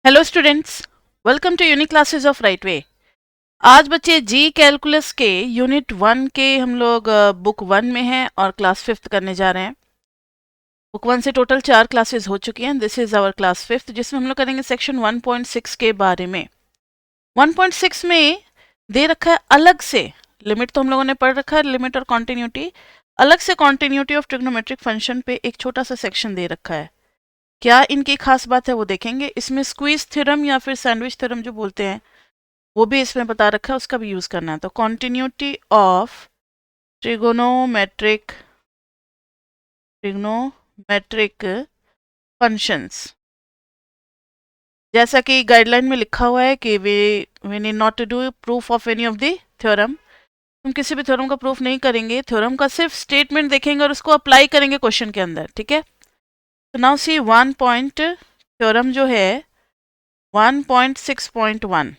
Hello students, welcome to unique classes of right way. आज बच्चे जी calculus के unit 1 के हम लोग बुक 1 में हैं और क्लास 5th करने जा रहे हैं। बुक 1 से टोटल 4 क्लासेस हो चुकी हैं। This is our class 5th जिसमें हम लोग करेंगे सेक्शन 1.6 के बारे में। 1.6 में दे रखा है अलग से लिमिट, तो हम लोगों ने पढ़ रखा है लिमिट और कॉन्टिन्यूटी। अलग से कॉन्टिन्यूटी ऑफ ट्रिग्नोमेट्रिक फंक्शन पे एक छोटा सा सेक्शन दे रखा है। क्या इनकी खास बात है वो देखेंगे। इसमें स्क्वीज थ्योरम या फिर सैंडविच थ्योरम जो बोलते हैं वो भी इसमें बता रखा है, उसका भी यूज करना है। तो कॉन्टिन्यूटी ऑफ ट्रिग्नोमेट्रिक फंक्शंस, जैसा कि गाइडलाइन में लिखा हुआ है कि we need not to do proof of any of the theorem. हम किसी भी थ्योरम का प्रूफ नहीं करेंगे, थ्योरम का सिर्फ स्टेटमेंट देखेंगे और उसको अप्लाई करेंगे क्वेश्चन के अंदर। ठीक है, तो नाउ सी 1 पॉइंट थ्योरम जो है 1.6.1,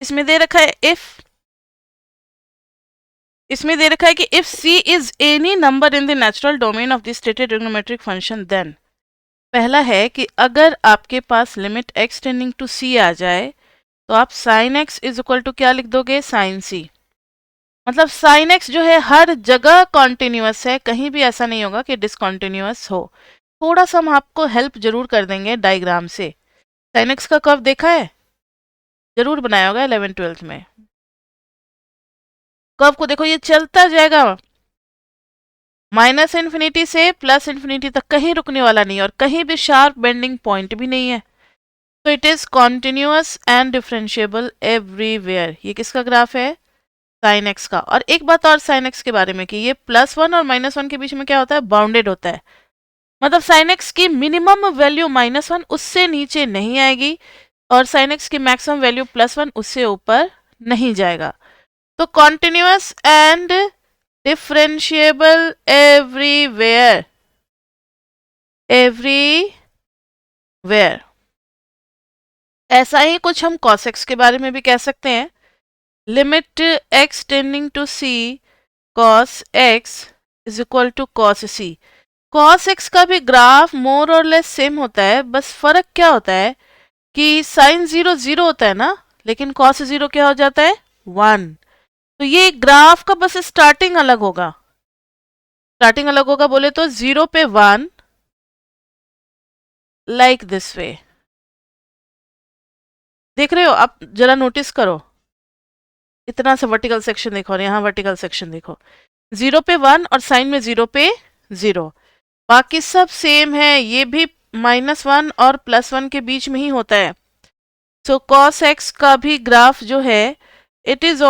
इसमें दे रखा है कि if c is any number in the natural domain of the stated trigonometric function, then पहला है कि अगर आपके पास limit x tending to c आ जाए तो आप sin x is equal to क्या लिख दोगे, sin c। मतलब sin x जो है हर जगह कॉन्टिन्यूअस है, कहीं भी ऐसा नहीं होगा कि डिसकॉन्टिन्यूअस हो। थोड़ा सा हम आपको हेल्प जरूर कर देंगे डायग्राम से। sin x का कर्व देखा है, जरूर बनाया होगा 11th-12th में। कर्व को देखो, ये चलता जाएगा माइनस इन्फिनिटी से प्लस इन्फिनिटी तक, कहीं रुकने वाला नहीं और कहीं भी शार्प बेंडिंग पॉइंट भी नहीं है। तो it is continuous and differentiable everywhere. ये किसका ग्राफ है, साइन एक्स का। और एक बात और साइन एक्स के बारे में कि ये +1 और -1 के बीच में क्या होता है, बाउंडेड होता है। मतलब साइन एक्स की मिनिमम वैल्यू -1 उससे नीचे नहीं आएगी और साइन एक्स की मैक्सिमम वैल्यू +1 उससे ऊपर नहीं जाएगा। तो कॉन्टिन्यूअस एंड डिफरेंशिएबल एवरीवेयर, ऐसा ही कुछ हम cos x के बारे में भी कह सकते हैं। Limit x tending to c cos x is equal to cos c। cos x का भी ग्राफ मोर और लेस सेम होता है, बस फर्क क्या होता है कि साइन 0 0 होता है ना, लेकिन cos 0 क्या हो जाता है, 1। तो ये ग्राफ का बस स्टार्टिंग अलग होगा। बोले तो 0 पे 1, लाइक दिस वे। देख रहे हो आप, जरा नोटिस करो, इतना सा वर्टिकल सेक्शन देखो और यहाँ वर्टिकल सेक्शन देखो। 0 पे 1 और साइन में 0 पे 0, बाकी सब सेम है। ये भी -1 और +1 के बीच में ही होता है। सो cos x का भी ग्राफ जो है it is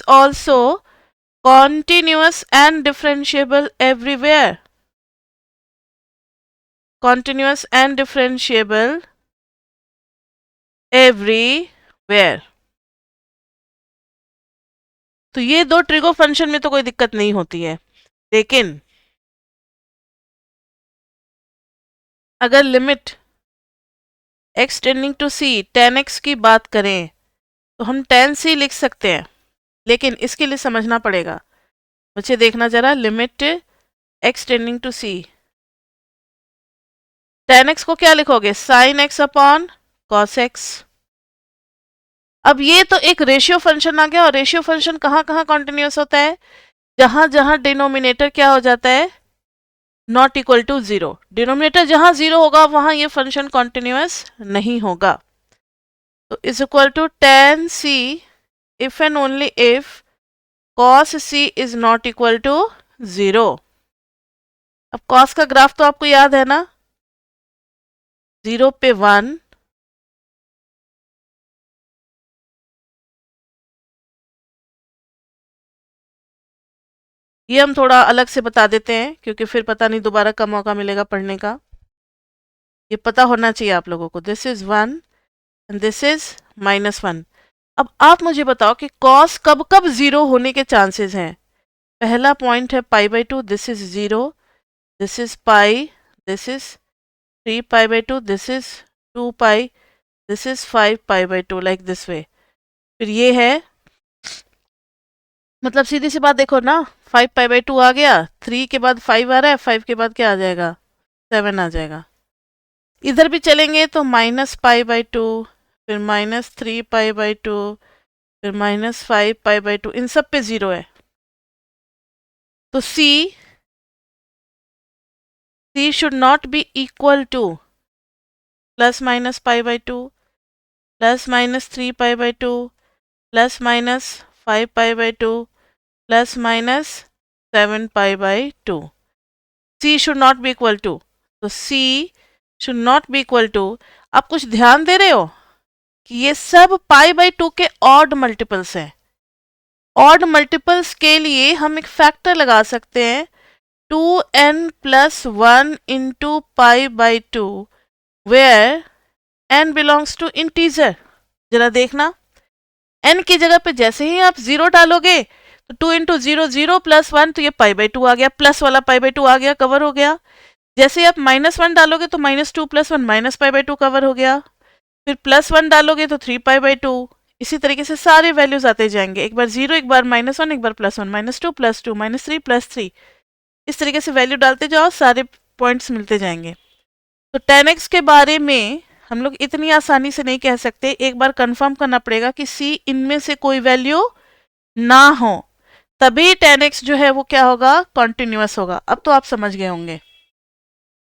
also continuous and differentiable everywhere. Continuous and differentiable everywhere. तो ये दो ट्रिगो फंक्शन में तो कोई दिक्कत नहीं होती है, लेकिन अगर limit x tending to c tan x की बात करें तो हम tan c लिख सकते हैं, लेकिन इसके लिए समझना पड़ेगा। बच्चे देखना जरा, limit x tending to c, tan x को क्या लिखोगे, sin x upon cos x। अब ये तो एक रेशियो फंक्शन आ गया, और रेशियो फंक्शन कहाँ कहाँ कॉन्टिन्यूस होता है, जहां जहां डिनोमिनेटर क्या हो जाता है, नॉट इक्वल टू 0। डिनोमिनेटर जहां 0 होगा वहां ये फंक्शन कॉन्टिन्यूस नहीं होगा। तो is equal to tan c if and only if cos c is not equal to 0। अब cos का ग्राफ तो आपको याद है ना, 0 पे 1, ये हम थोड़ा अलग से बता देते हैं क्योंकि फिर पता नहीं दोबारा का मौका मिलेगा पढ़ने का। ये पता होना चाहिए आप लोगों को। This is 1 and this is -1। अब आप मुझे बताओ कि cos कब कब 0 होने के चांसेस हैं। पहला पॉइंट है π/2, this is 0, this is pi, this is 3π/2, this is 2π, this is 5π/2, like this way. फिर ये है, मतलब सीधी सी बात देखो ना, 5π/2 आ गया, 3 के बाद 5 आ रहा है, 5 के बाद क्या आ जाएगा, 7 आ जाएगा। इधर भी चलेंगे तो -π/2, फिर -3π/2, फिर -5π/2, इन सब पे 0 है। तो C should not be equal to +-π/2, +-3π/2, +-5π/2, +-7π/2। C should not be equal to, तो C should not be equal to, आप कुछ ध्यान दे रहे हो कि ये सब π/2 के ऑड मल्टीपल्स हैं। ऑड मल्टीपल्स के लिए हम एक फैक्टर लगा सकते हैं 2n+1 into π/2 where n belongs to integer. जरा देखना, n की जगह पे जैसे ही आप 0 डालोगे तो 2 इंटू 0 0 +1, तो ये π/2 आ गया, प्लस वाला π/2 आ गया, कवर हो गया। जैसे ही आप -1 डालोगे तो -2 + 1 -π/2 कवर हो गया। फिर +1 डालोगे तो 3π/2। इसी तरीके से सारे वैल्यूज आते जाएंगे, एक बार 0, एक बार -1, एक बार +1, -2 +2, -3 +3। इस तरीके से वैल्यू डालते जाओ, सारे पॉइंट्स मिलते जाएंगे। तो 10x के बारे में हम लोग इतनी आसानी से नहीं कह सकते, एक बार कंफर्म करना पड़ेगा कि C इनमें से कोई वैल्यू ना हो, तभी 10x जो है वो क्या होगा, कॉन्टिन्यूअस होगा। अब तो आप समझ गए होंगे।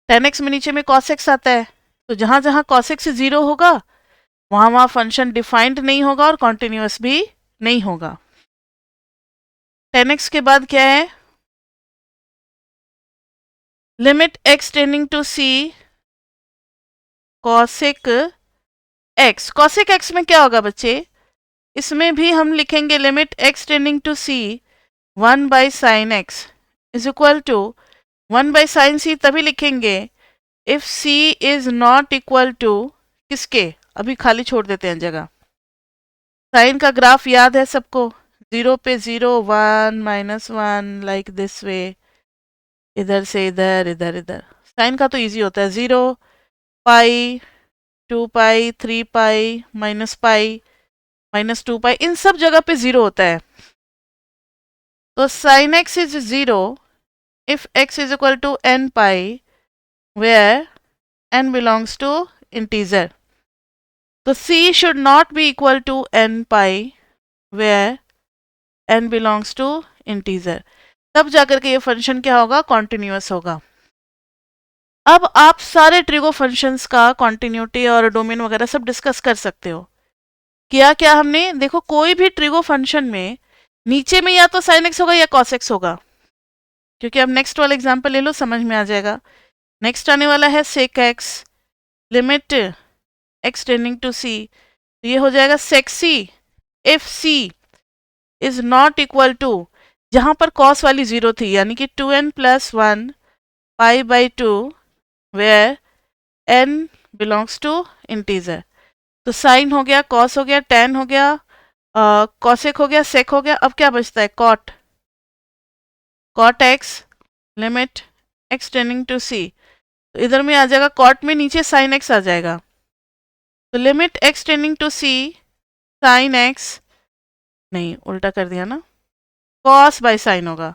10x में नीचे में cos x आता है, तो जहां जहां cos x 0 होगा वहां वहां फंक्शन डिफाइंड नहीं होगा और कॉन्टिन्यूअस भी नहीं होगा। 10x के बाद क्या है, limit x tending to C cosec x। cosec x में क्या होगा बच्चे, इसमें भी हम लिखेंगे limit x tending to C 1/sin x is equal to 1/sin C, तभी लिखेंगे if C is not equal to किसके, अभी खाली छोड़ देते हैं जगह। साइन का ग्राफ याद है सबको, 0 पे 0, 1 -1, लाइक दिस वे, इधर से इधर, इधर इधर। साइन का तो इजी होता है, 0, पाई, 2π, 3π, -π, -2π, इन सब जगह पे 0 होता है। तो sin x is 0 if x is equal to n π where n belongs to integer। तो C should not be equal to n π where n belongs to integer, तब जाकर के ये फंक्शन क्या होगा, कॉन्टिन्यूअस होगा। अब आप सारे ट्रिगो फंक्शंस का कॉन्टिन्यूटी और डोमेन वगैरह सब डिस्कस कर सकते हो। किया क्या हमने, देखो कोई भी ट्रिगो फंक्शन में नीचे में या तो sin x होगा या cos x होगा, क्योंकि अब नेक्स्ट वाला एग्जांपल ले लो, समझ में आ जाएगा। नेक्स्ट आने वाला है sec x, limit x tending to C, तो ये हो जाएगा sec C if C is not equal to, जहां पर cos वाली 0 थी, यानी कि 2n+1 π/2 where n belongs to integer. तो साइन हो गया, कॉस हो गया, टेन हो गया, कॉसेक हो गया, सेक हो गया। अब क्या बचता है, cot, cot x limit x tending to C, तो इधर में आ जाएगा कॉट में, नीचे साइन एक्स आ जाएगा, तो limit x tending to C sine x, नहीं उल्टा कर दिया ना, कॉस बाय साइन होगा,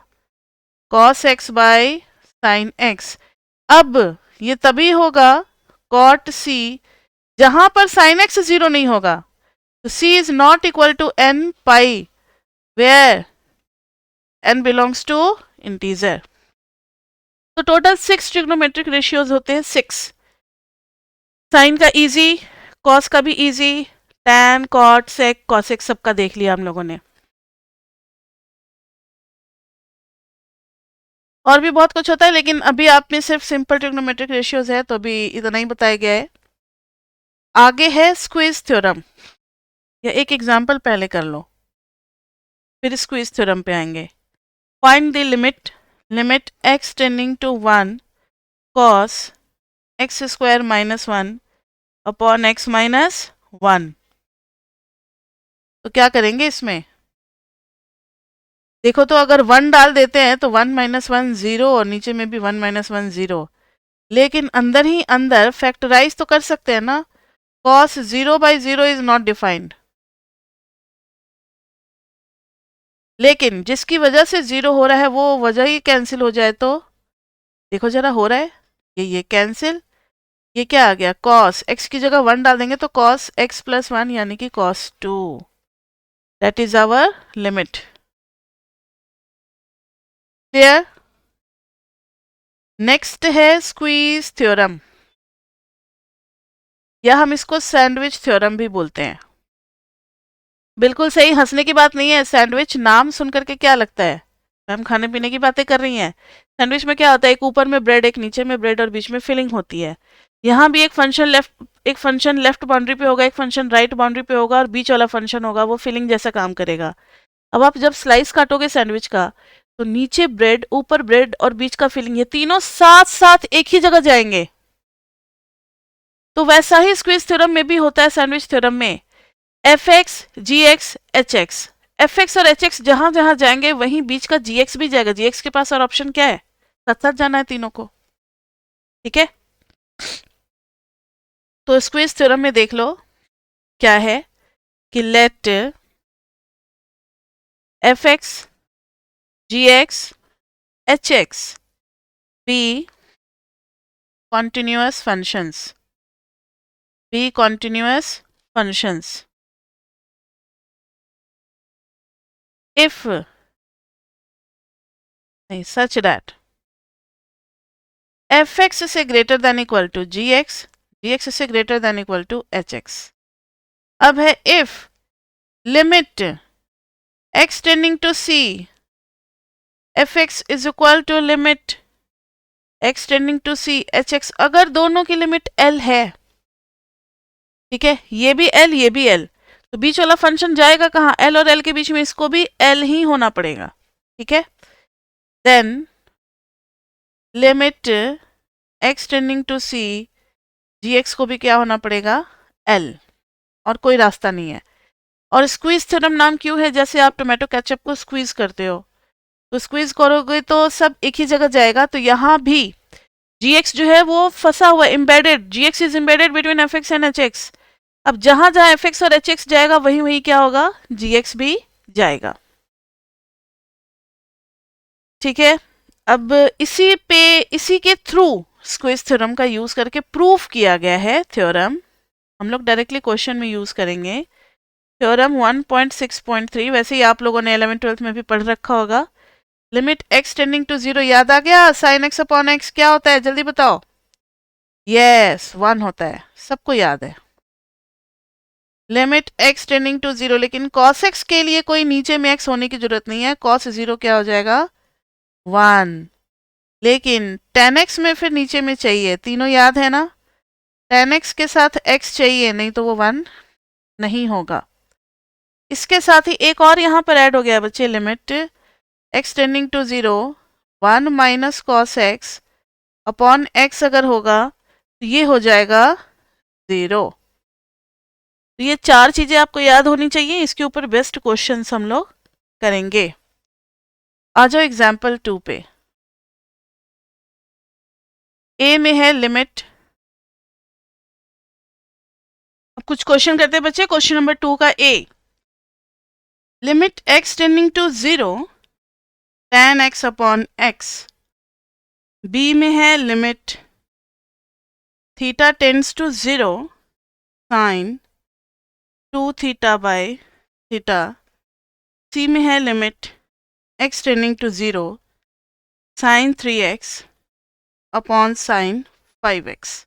cos x by sine x. अब ये तभी होगा कॉट C जहां पर साइन एक्स 0 नहीं होगा, तो C is not equal to n π where n belongs to integer. तो टोटल 6 ट्रिग्नोमेट्रिक रेशियोज होते हैं, 6। साइन का इजी, कॉस का भी easy, tan, cot, sec, cosec सबका देख लिया हम लोगों ने। और भी बहुत कुछ होता है, लेकिन अभी आप में सिर्फ सिंपल ट्रिग्नोमेट्रिक रेशियोज है, तो अभी इतना ही बताया गया है। आगे है स्क्वीज थ्योरम, या एक एग्जाम्पल पहले कर लो, फिर स्क्वीज थ्योरम पे आएंगे। Find the limit x tending to 1 cos x² -1 upon x -1। तो क्या करेंगे इसमें, देखो तो अगर 1 डाल देते हैं तो 1 -1 0, और नीचे में भी 1 -1 0, लेकिन अंदर ही अंदर फैक्टराइज तो कर सकते हैं ना। cos 0/0 इज नॉट डिफाइंड, लेकिन जिसकी वजह से 0 हो रहा है वो वजह ही कैंसिल हो जाए तो देखो जरा हो रहा है, ये कैंसिल, ये क्या आ गया, cos x की जगह 1 डाल देंगे तो cos x प्लस 1 यानी कि cos 2. That is our limit. Clear. Next है स्क्वीज थ्योरम, या हम इसको सैंडविच थ्योरम भी बोलते हैं. बिल्कुल सही, हंसने की बात नहीं है. सैंडविच नाम सुन करके क्या लगता है, हम खाने पीने की बातें कर रही हैं. सैंडविच में क्या होता है, एक ऊपर में ब्रेड, एक नीचे में ब्रेड और बीच में फिलिंग होती है. यहाँ भी एक फंक्शन लेफ्ट बाउंड्री पे होगा, एक फंक्शन राइट बाउंड्री पे होगा और बीच वाला फंक्शन होगा वो फिलिंग जैसा काम करेगा. अब आप जब स्लाइस काटोगे सैंडविच का, तो नीचे ब्रेड, ऊपर ब्रेड और बीच का फिलिंग, ये तीनों साथ साथ एक ही जगह जाएंगे. तो वैसा ही स्क्वीज थ्योरम में भी होता है. सैंडविच थ्योरम में F x, G x, H x, F x और एच एक्स जहां जहां जाएंगे वहीं बीच का जी एक्स भी जाएगा. जी एक्स के पास और ऑप्शन क्या है, साथ साथ जाना है तीनों को. ठीक है. तो स्क्वीज थ्योरम में देख लो क्या है कि let F x, G x, H x be continuous functions, be continuous functions if such that fx is greater than equal to gx, gx is greater than equal to hx. अब है if limit x tending to c fx is equal to limit x tending to c hx, अगर दोनों की limit l है, ठीक है, ये भी l ये भी l, तो बीच वाला फंक्शन जाएगा कहाँ, l और l के बीच में, इसको भी l ही होना पड़ेगा. ठीक है. Then limit x tending to c gx को भी क्या होना पड़ेगा, l, और कोई रास्ता नहीं है. और स्क्वीज थ्योरम नाम क्यों है, जैसे आप टोमेटो केचप को स्क्वीज करते हो, तो स्क्वीज करोगे तो सब एक ही जगह जाएगा. तो यहाँ भी gx जो है वो फंसा हुआ, embedded, gx is embedded between fx and hx. अब जहां जहां fx और hx जाएगा वहीं वहीं क्या होगा, gx भी जाएगा. ठीक है. अब इसी के थ्रू स्क्वीज थ्योरम का यूज करके प्रूफ किया गया है थ्योरम. हम लोग डायरेक्टली क्वेश्चन में यूज करेंगे. थ्योरम 1.6.3, वैसे ही आप लोगों ने 11th-12th में भी पढ़ रखा होगा. लिमिट x टेंडिंग टू 0 याद आ गया, साइन x अपॉन x क्या होता है, जल्दी बताओ. यस, 1 होता है, सबको याद है. लिमिट x टेंडिंग टू 0, लेकिन cos x के लिए कोई नीचे में x होने की जरूरत नहीं है. cos 0 क्या हो जाएगा, 1. लेकिन tan x में फिर नीचे में चाहिए, तीनों याद है ना, tan x के साथ x चाहिए, नहीं तो वो 1 नहीं होगा. इसके साथ ही एक और यहाँ पर ऐड हो गया बच्चे, limit x tending to 0 1 minus cos x upon x अगर होगा तो ये हो जाएगा 0. तो ये 4 चीजें आपको याद होनी चाहिए. इसके ऊपर बेस्ट क्वेश्चंस हम लोग करेंगे. आ जाओ एग्जाम्पल 2 पे. ए में है लिमिट, अब कुछ क्वेश्चन करते हैं बच्चे. क्वेश्चन नंबर 2 का A, limit x tending to 0 tan x upon x. B में है limit theta tends to 0 sine 2 theta by theta. C में है limit x tending to 0 sine 3x upon sine 5x.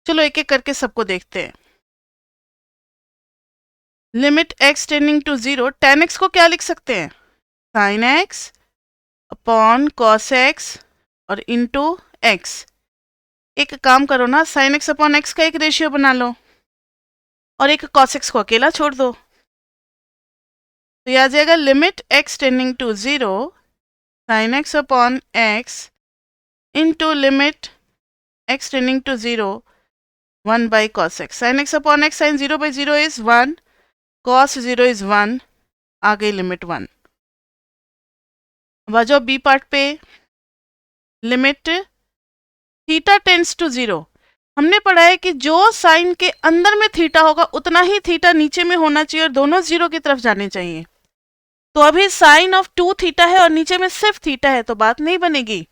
चलो एक एक करके सबको देखते हैं. Limit x tending to 0, tan x को क्या लिख सकते हैं, sine x upon cos x और इंटू x. एक काम करो ना, साइन x अपॉन x का एक रेशियो बना लो और एक कॉस x को अकेला छोड़ दो. तो यह आ जाएगा limit x tending to 0 sine x upon x into limit x tending to 0 1 by cos x. Sine x upon x, sine 0 by 0 is 1, cos 0 is 1, आ गई लिमिट 1. अब आ जाओ बी पार्ट पे. लिमिट थीटा टेंड्स टू 0, हमने पढ़ा है कि जो साइन के अंदर में थीटा होगा उतना ही थीटा नीचे में होना चाहिए और दोनों 0 की तरफ जाने चाहिए. तो अभी साइन ऑफ 2 थीटा है और नीचे में सिर्फ थीटा है तो बात नहीं बनेगी.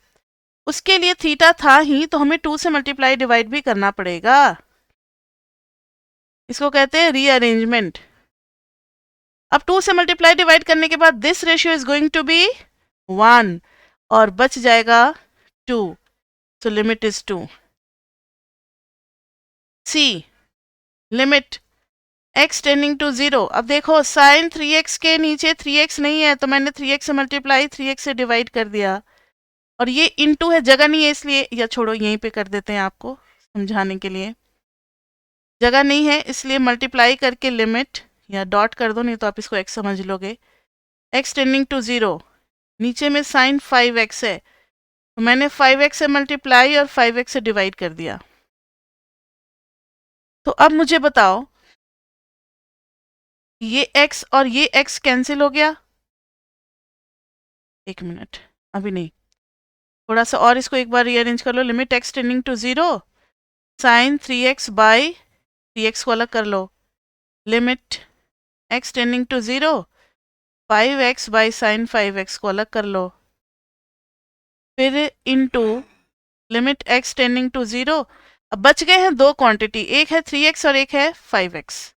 उसके लिए थीटा था ही, तो हमें 2 से मल्टीप्लाई डिवाइड भी करना पड़ेगा। इसको कहते हैं रीअरेंजमेंट। अब 2 से मल्टीप्लाई डिवाइड करने के बाद this ratio is going to be 1 और बच जाएगा 2, so limit is 2। See limit x tending to 0। अब देखो साइन 3x के नीचे 3x नहीं है, तो मैंने 3x से मल्टीप्लाई 3x से डिवाइड कर दिया, और ये इनटू है, जगह नहीं है इसलिए, या छोड़ो यहीं पे कर देते हैं आपको समझाने के लिए। जगह नहीं है इसलिए मल्टीप्लाई करके लिमिट, या डॉट कर दो, नहीं तो आप इसको x समझ लोगे। x टेंडिंग टू 0, नीचे में साइन 5x है, तो मैंने 5x से मल्टीप्लाई और 5x से डिवाइड कर दिया। तो अब मुझे बताओ, ये x और ये x कैंसिल हो गया। एक मिनट, अभी नहीं, थोड़ा सा और इसको एक बार रीअरेंज कर लो। Limit x tending to 0, sine 3x by 3x को अलग कर लो। Limit x tending to 0, 5x by sine 5x को अलग कर लो। फिर into limit x tending to 0। अब बच गए हैं दो क्वांटिटी, एक है 3x और एक है 5x।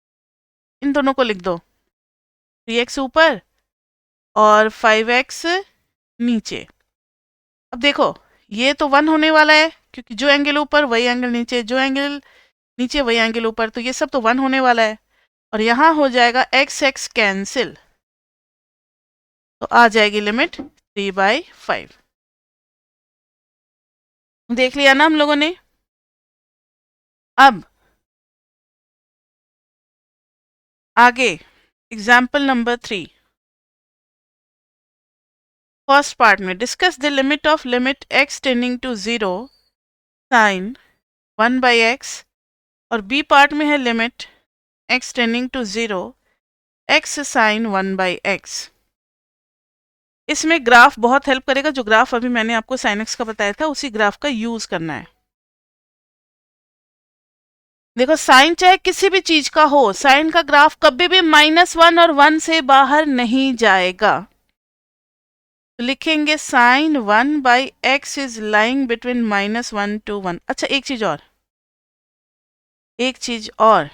इन दोनों को लिख दो, 3x ऊपर और 5x नीचे। अब देखो ये तो 1 होने वाला है, क्योंकि जो एंगल ऊपर वही एंगल नीचे, जो एंगल नीचे वही एंगल ऊपर, तो ये सब तो 1 होने वाला है। और यहाँ हो जाएगा x कैंसिल, तो आ जाएगी लिमिट 3/5। देख लिया ना हम लोगों ने। अब आगे एग्जाम्पल नंबर 3, फर्स्ट पार्ट में discuss the limit of limit x tending to 0 sine 1/x, और बी पार्ट में है limit x tending to 0 x sine 1/x। इसमें ग्राफ बहुत हेल्प करेगा, जो ग्राफ अभी मैंने आपको साइन x का बताया था उसी ग्राफ का यूज करना है। देखो साइन चाहे किसी भी चीज का हो, साइन का ग्राफ कभी भी -1 और 1 से बाहर नहीं जाएगा। तो लिखेंगे sine 1/x is lying between -1 to 1। अच्छा एक चीज और,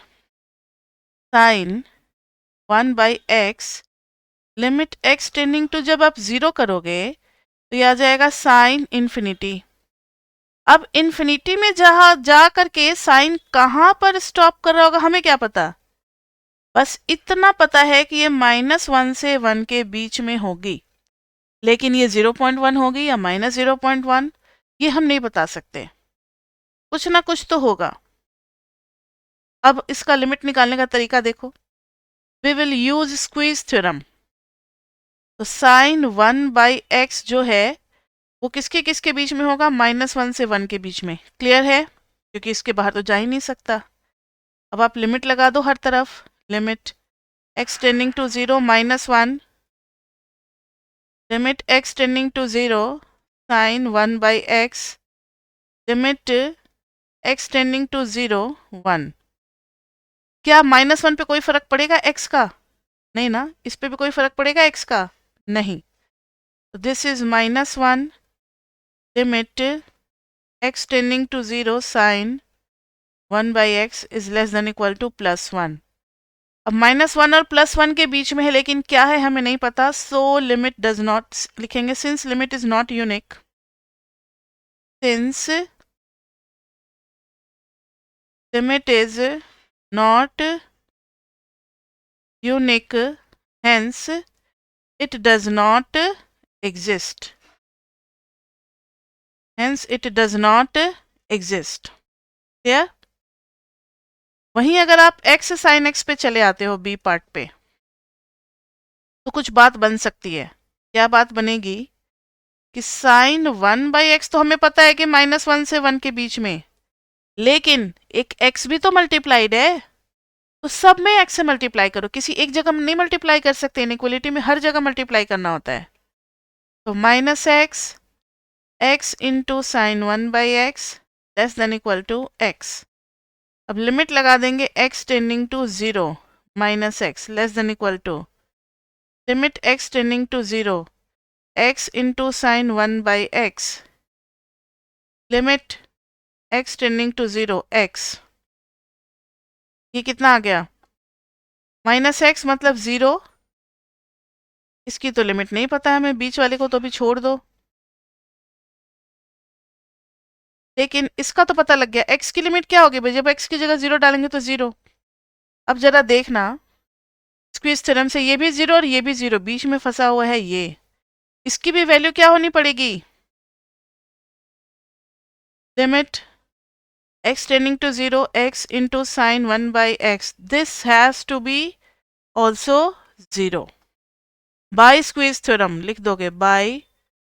sine 1/x limit x tending to, जब आप 0 करोगे तो यह आ जाएगा साइन इन्फिनिटी। अब इन्फिनिटी में जहां जा करके साइन कहां पर स्टॉप कर रहा होगा हमें क्या पता, बस इतना पता है कि ये -1 से 1 के बीच में होगी, लेकिन ये 0.1 होगी या -0.1 ये हम नहीं बता सकते, कुछ ना कुछ तो होगा। अब इसका लिमिट निकालने का तरीका देखो, we will use squeeze theorem. तो साइन 1/x जो है वो किसके किसके बीच में होगा, -1 से 1 के बीच में। क्लियर है, क्योंकि इसके बाहर तो जा ही नहीं सकता। अब आप लिमिट लगा दो हर तरफ, limit x tending to 0 -1, limit x tending to 0 sine 1/x, limit x tending to 0 1। क्या -1 पे कोई फर्क पड़ेगा x का, नहीं ना, इस पे भी कोई फर्क पड़ेगा x का, नहीं। This is -1, limit x tending to 0 sine 1/x is less than equal to +1। अब -1 और +1 के बीच में है, लेकिन क्या है हमें नहीं पता, सो लिमिट डज नॉट, लिखेंगे since limit is not unique, since limit is not unique, hence it does not exist, hence it does not exist। Clear. वहीं अगर आप x sin x पे चले आते हो बी पार्ट पे, तो कुछ बात बन सकती है। क्या बात बनेगी कि साइन 1/x तो हमें पता है कि -1 से 1 के बीच में, लेकिन एक x भी तो मल्टीप्लाइड है, तो सब में x से मल्टीप्लाई करो, किसी एक जगह नहीं मल्टीप्लाई कर सकते, इनइक्वलिटी में हर जगह मल्टीप्लाई करना होता है। तो -x into sine 1/x less than equal to x। अब लिमिट लगा देंगे x tending to 0 -x less than equal to limit x tending to 0 x into sine 1/x limit x tending to 0 x, ये कितना आ गया -x मतलब 0। इसकी तो limit नहीं पता है हमें, बीच वाले को तो भी छोड़ दो, लेकिन इसका तो पता लग गया। x की लिमिट क्या होगी भाई, जब x की जगह 0 डालेंगे तो 0। अब जरा देखना, स्क्वीज थ्योरम से ये भी 0 और ये भी 0, बीच में फंसा हुआ है ये, इसकी भी वैल्यू क्या होनी पड़ेगी, limit x tending to 0 x into sine 1 by x, this has to be also 0 by squeeze theorem. लिख दोगे बाय,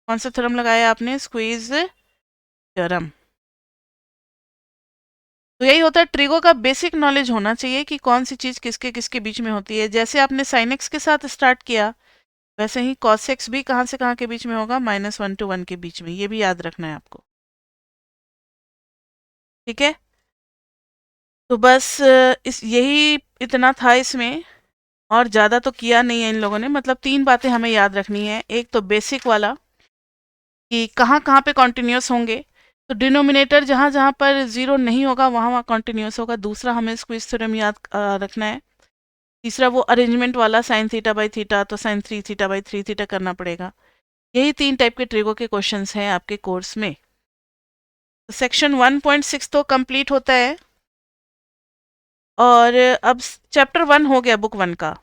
कौन सा थ्योरम लगाया आपने, स्क्वीज थ्योरम। तो यही होता है, ट्रिगो का बेसिक नॉलेज होना चाहिए कि कौन सी चीज किसके किसके बीच में होती है। जैसे आपने साइन एक्स के साथ स्टार्ट किया, वैसे ही कॉस एक्स भी कहाँ से कहाँ के बीच में होगा, -1 to 1 के बीच में, ये भी याद रखना है आपको। ठीक है, तो बस इस यही इतना था इसमें, और ज़्यादा तो किया नहीं है इन लोगों ने। मतलब 3 बातें हमें याद रखनी है। एक तो बेसिक वाला कि कहाँ कहाँ पे कॉन्टिन्यूस होंगे, तो डिनोमिनेटर जहाँ जहाँ पर 0 नहीं होगा वहाँ वहाँ कॉन्टिन्यूस होगा। दूसरा हमें स्क्वीज थ्योरम याद रखना है। तीसरा वो अरेंजमेंट वाला साइन थीटा बाई थीटा, तो साइन 3 थीटा बाई 3 थीटा करना पड़ेगा। यही 3 टाइप के ट्रिगो के क्वेश्चंस हैं आपके कोर्स में। तो सेक्शन 1.6 तो कंप्लीट होता है, और अब चैप्टर 1 हो गया बुक 1 का,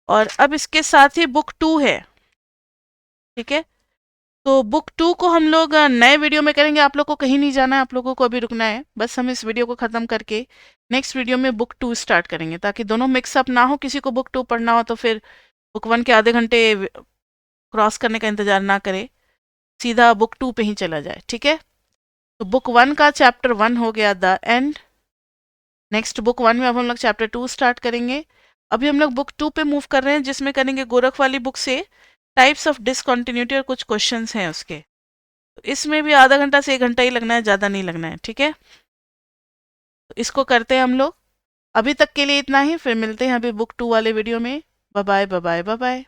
और अब इसके साथ ही बुक 2 है। ठीक है, तो बुक 2 को हम लोग नए वीडियो में करेंगे। आप लोग को कहीं नहीं जाना है, आप लोगों को अभी रुकना है, बस हम इस वीडियो को ख़त्म करके नेक्स्ट वीडियो में बुक 2 स्टार्ट करेंगे, ताकि दोनों मिक्सअप ना हो। किसी को बुक 2 पढ़ना हो तो फिर बुक 1 के आधे घंटे क्रॉस करने का इंतजार ना करे, सीधा बुक 2 पे ही चला जाए। ठीक है, तो बुक 1 का चैप्टर 1 हो गया द एंड। नेक्स्ट बुक 1 में अब हम लोग चैप्टर 2 स्टार्ट करेंगे। अभी हम लोग बुक 2 पे मूव कर रहे हैं, जिसमें करेंगे गोरख वाली बुक से टाइप्स ऑफ डिसकंटिन्यूटी और कुछ क्वेश्चंस हैं उसके। तो इसमें भी आधा घंटा से 1 घंटा ही लगना है, ज़्यादा नहीं लगना है। ठीक है, तो इसको करते हैं हम लोग। अभी तक के लिए इतना ही, फिर मिलते हैं अभी बुक 2 वाले वीडियो में। Bye bye bye bye bye bye.